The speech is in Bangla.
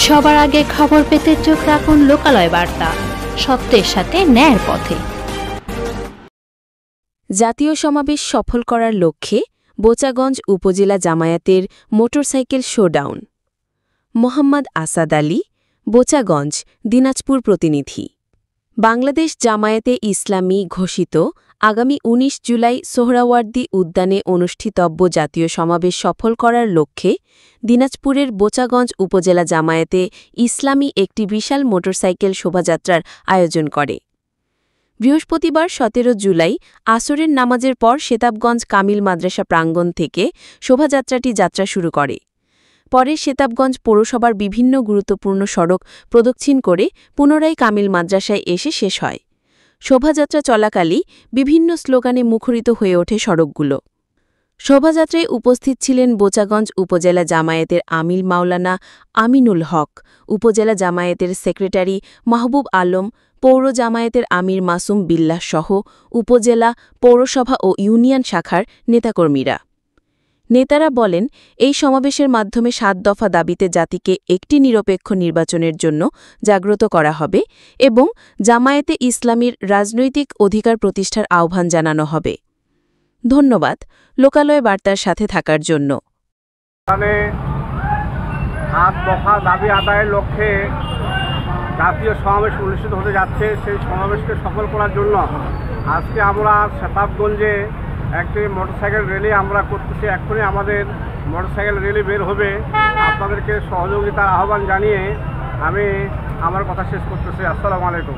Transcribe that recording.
সবার আগে খবর পেতে চোখ রাখুন লোকালয় বার্তা, সত্যের সাথে ন্যায়ের পথে। জাতীয় সমাবেশ সফল করার লক্ষ্যে বোচাগঞ্জ উপজেলা জামায়াতের মোটরসাইকেল শোডাউন। মোহাম্মদ আসাদ আলী, বোচাগঞ্জ, দিনাজপুর প্রতিনিধি। বাংলাদেশ জামায়াতে ইসলামী ঘোষিত আগামী ১৯ জুলাই সোহরাওয়ার্দী উদ্যানে অনুষ্ঠিতব্য জাতীয় সমাবেশ সফল করার লক্ষ্যে দিনাজপুরের বোচাগঞ্জ উপজেলা জামায়াতে ইসলামী একটি বিশাল মোটরসাইকেল শোভাযাত্রার আয়োজন করে। বৃহস্পতিবার ১৭ জুলাই আসরের নামাজের পর সেতাবগঞ্জ কামিল মাদ্রাসা প্রাঙ্গণ থেকে শোভাযাত্রাটি যাত্রা শুরু করে। পরে সেতাবগঞ্জ পৌরসভার বিভিন্ন গুরুত্বপূর্ণ সড়ক প্রদক্ষিণ করে পুনরায় কামিল মাদ্রাসায় এসে শেষ হয়। শোভাযাত্রা চলাকালই বিভিন্ন স্লোগানে মুখরিত হয়ে ওঠে সড়কগুলো। শোভাযাত্রায় উপস্থিত ছিলেন বোচাগঞ্জ উপজেলা জামায়াতের আমির মাওলানা আমিনুল হক, উপজেলা জামায়াতের সেক্রেটারি মাহবুব আলম, পৌর জামায়াতের আমির মাসুম বিল্লাহ সহ উপজেলা, পৌরসভা ও ইউনিয়ন শাখার নেতাকর্মীরা। নেতারা বলেন, এই সমাবেশের মাধ্যমে ৭ দফা দাবিতে জাতিকে একটি নিরপেক্ষ নির্বাচনের জন্য জাগ্রত করা হবে এবং জামায়াতে ইসলামীর রাজনৈতিক অধিকার প্রতিষ্ঠার আহ্বান জানানো হবে। ধন্যবাদ লোকালয় বার্তার সাথে থাকার জন্য। ৭ দফা দাবি আদায়ের লক্ষ্যে জাতীয় সমাবেশ অনুষ্ঠিত হতে যাচ্ছে। সেই সমাবেশকে সফল করার জন্য আজকে আমরা সেতাবগঞ্জে একটি মোটরসাইকেল র্যালি আমরা করতেছি। এক্ষুনি আমাদের মোটরসাইকেল র্যালি বের হবে। আপনাদেরকে সহযোগিতার আহ্বান জানিয়ে আমি আমার কথা শেষ করতেছি। আসসালামু আলাইকুম।